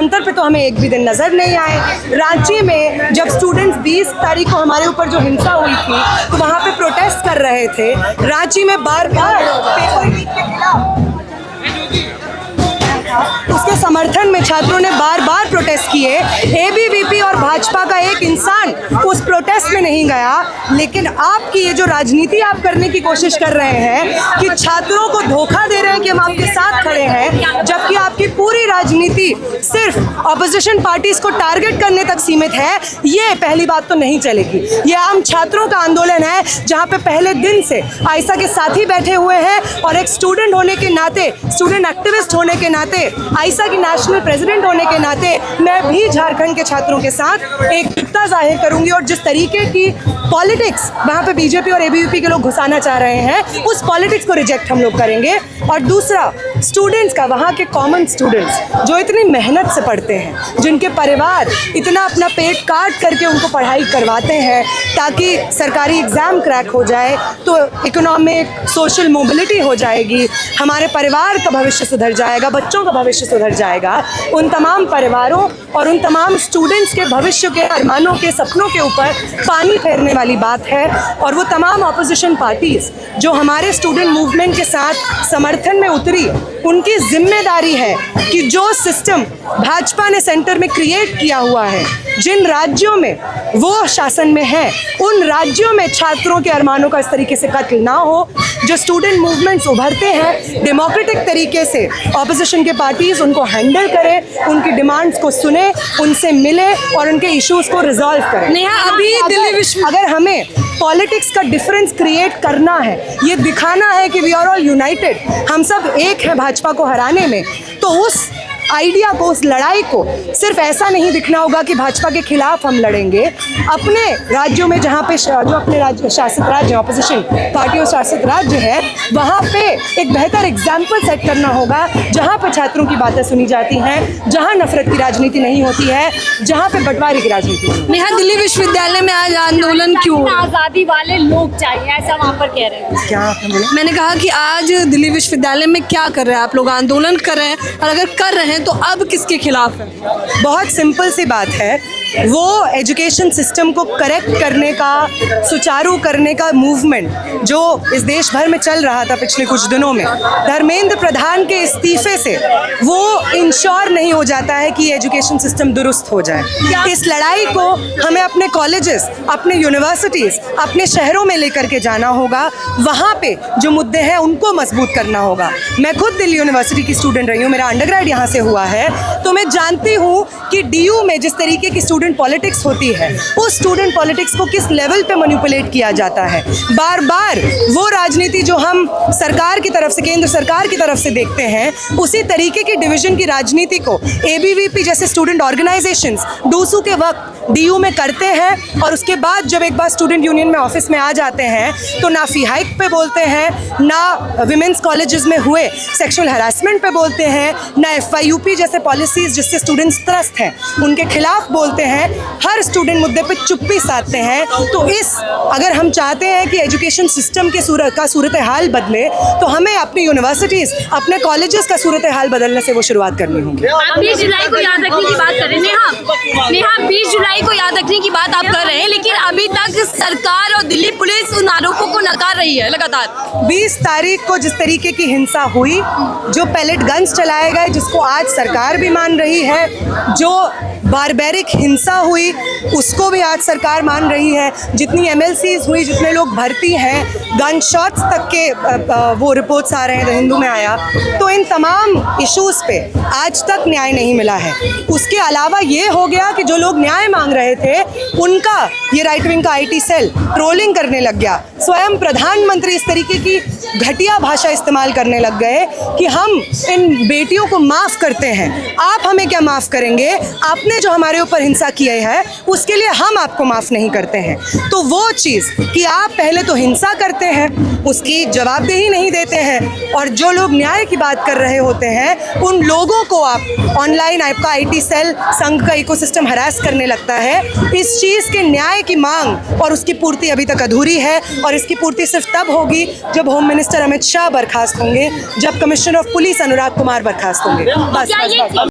अंतर पे तो हमें एक भी दिन नजर नहीं आए। रांची में जब स्टूडेंट्स 20 तारीख को हमारे ऊपर जो हिंसा हुई थी तो वहाँ पे प्रोटेस्ट कर रहे थे। रांची में बार बार पेपर लीक के खिलाफ उसके समर्थन में छात्रों ने बार बार प्रोटेस्ट किए। एबीवीपी और भाजपा का एक इंसान उस प्रोटेस्ट में नहीं गया, लेकिन आपकी ये जो राजनीति आप करने की कोशिश कर रहे हैं कि छात्रों को धोखा दे रहे हैं कि हम आपके साथ खड़े हैं, जबकि आपकी पूरी राजनीति सिर्फ ऑपोजिशन पार्टीज को टारगेट करने तक सीमित है, ये पहली बात तो नहीं चलेगी। ये आम छात्रों का आंदोलन है जहाँ पे पहले दिन से आयशा के साथी बैठे हुए हैं और एक स्टूडेंट होने के नाते, स्टूडेंट एक्टिविस्ट होने के नाते, आयशा की नेशनल प्रेसिडेंट होने के नाते मैं भी झारखंड के छात्रों के साथ एकजुटता जाहिर करूंगी। और जिस तरीके की पॉलिटिक्स वहाँ पे बीजेपी और एबीवीपी के लोग घुसाना चाह रहे हैं, उस पॉलिटिक्स को रिजेक्ट हम लोग करेंगे। और दूसरा, स्टूडेंट्स का, वहाँ के कॉमन स्टूडेंट्स जो इतनी मेहनत से पढ़ते हैं, जिनके परिवार इतना अपना पेट काट करके उनको पढ़ाई करवाते हैं ताकि सरकारी एग्ज़ाम क्रैक हो जाए तो इकोनॉमिक सोशल मोबिलिटी हो जाएगी, हमारे परिवार का भविष्य सुधर जाएगा, बच्चों का भविष्य सुधर जाएगा। उन तमाम परिवारों और उन तमाम स्टूडेंट्स के भविष्य के अरमानों के सपनों के ऊपर पानी फेरने वाली बात है। और वो तमाम ऑपोजिशन पार्टीज जो हमारे स्टूडेंट मूवमेंट के साथ समर्थन में उतरी, उनकी जिम्मेदारी है कि जो सिस्टम भाजपा ने सेंटर में क्रिएट किया हुआ है, जिन राज्यों में वो शासन में है, उन राज्यों में छात्रों के अरमानों का इस तरीके से कत्ल ना हो। जो स्टूडेंट मूवमेंट्स उभरते हैं, डेमोक्रेटिक तरीके से ऑपोजिशन के पार्टीज उनको हैंडल करें, उनकी डिमांड्स को सुने, उनसे मिले और उनके इश्यूज को रिजॉल्व करें। नेहा, अभी अगर हमें पॉलिटिक्स का डिफरेंस क्रिएट करना है, ये दिखाना है कि वी आर ऑल यूनाइटेड, हम सब एक हैं भाजपा को हराने में, तो उस आइडिया को, उस लड़ाई को सिर्फ ऐसा नहीं दिखना होगा कि भाजपा के खिलाफ हम लड़ेंगे। अपने राज्यों में जहाँ पे जो अपने राज्य शासित राज्य, ऑपोजिशन पार्टियों शासित राज्य है, वहाँ पे एक बेहतर एग्जाम्पल सेट करना होगा जहाँ पे छात्रों की बातें सुनी जाती हैं, जहाँ नफरत की राजनीति नहीं होती है, जहाँ पे बंटवारे की राजनीति नहीं। नेहा, दिल्ली विश्वविद्यालय में आज आंदोलन क्यों? आज़ादी वाले लोग चाहिए, ऐसा वहाँ पर कह रहे हैं। क्या आपने बोला? मैंने कहा कि आज दिल्ली विश्वविद्यालय में क्या कर रहे हैं आप लोग? आंदोलन कर रहे हैं, और अगर कर रहे हैं तो अब किसके खिलाफ है? बहुत सिंपल सी बात है, वो एजुकेशन सिस्टम को करेक्ट करने का, सुचारू करने का मूवमेंट जो इस देश भर में चल रहा था पिछले कुछ दिनों में, धर्मेंद्र प्रधान के इस्तीफे से वो इंश्योर नहीं हो जाता है कि एजुकेशन सिस्टम दुरुस्त हो जाए। इस लड़ाई को हमें अपने कॉलेजेस, अपने यूनिवर्सिटीज़, अपने शहरों में लेकर के जाना होगा। वहाँ पे जो मुद्दे हैं उनको मजबूत करना होगा। मैं खुद दिल्ली यूनिवर्सिटी की स्टूडेंट रही हूँ, मेरा अंडरग्रेड यहाँ से हुआ है, तो मैं जानती हूँ कि डीयू में जिस तरीके की स्टूडेंट पॉलिटिक्स होती है, उस स्टूडेंट पॉलिटिक्स को किस लेवल पे मैनिपुलेट किया जाता है। बार बार वो राजनीति जो हम सरकार की तरफ से, केंद्र सरकार की तरफ से देखते हैं, उसी तरीके की डिवीजन की राजनीति को एबीवीपी जैसे स्टूडेंट ऑर्गेनाइजेशंस डूसू के वक्त डीयू में करते हैं। और उसके बाद जब एक बार स्टूडेंट यूनियन में ऑफिस में आ जाते हैं तो ना फी हाइक पे बोलते हैं, ना विमेंस कॉलेजेस में हुए सेक्सुअल हरासमेंट पे बोलते हैं, ना FYUP जैसे पॉलिसीज जिससे स्टूडेंट्स त्रस्त हैं उनके खिलाफ बोलते हैं। हर स्टूडेंट मुद्दे पे चुप्पी साधते हैं। तो अगर हम चाहते हैं कि एजुकेशन सिस्टम के सूरत हाल बदले, तो हमें अपनी यूनिवर्सिटीज़, अपने कॉलेजेस का सूरत हाल बदलने से वो शुरुआत करनी होगी। 20 जुलाई को याद रखने की बात कर रहे हैं नेहा, 20 जुलाई को याद रखने की बात आप कर रहे हैं, लेकिन अभी तक सरकार और दिल्ली पुलिस उन आरोपों को नकार रही है लगातार। 20 तारीख को जिस तरीके की हिंसा हुई, जो पैलेट गन्स चलाए गए, जिसको आज सरकार भी मान रही है, जो बारबेरिक हिंसा हुई उसको भी आज सरकार मान रही है, जितनी MLCs हुई, जितने लोग भर्ती हैं, गन शॉट्स तक के वो रिपोर्ट्स आ रहे हैं, द हिंदू में आया, तो इन तमाम इश्यूज़ पे आज तक न्याय नहीं मिला है। उसके अलावा ये हो गया कि जो लोग न्याय मांग रहे थे उनका ये राइट विंग का IT सेल ट्रोलिंग करने लग गया। स्वयं प्रधानमंत्री इस तरीके की घटिया भाषा इस्तेमाल करने लग गए कि हम इन बेटियों को माफ़ करते हैं, आप हमें क्या माफ़ करेंगे, आपने जो हमारे ऊपर हिंसा की है उसके लिए हम आपको माफ़ नहीं करते हैं। तो वो चीज़ कि आप पहले तो हिंसा करते हैं, उसकी जवाबदेही नहीं देते हैं, और जो लोग न्याय की बात कर रहे होते हैं उन लोगों को आप ऑनलाइन, आपका IT सेल, संघ का इकोसिस्टम हरास करने लगता है। इस चीज़ के न्याय की मांग और उसकी पूर्ति अभी तक अधूरी है, और इसकी पूर्ति सिर्फ तब होगी जब होम मिनिस्टर अमित शाह बर्खास्त होंगे, जब कमिश्नर ऑफ पुलिस अनुराग कुमार बर्खास्त होंगे। बस।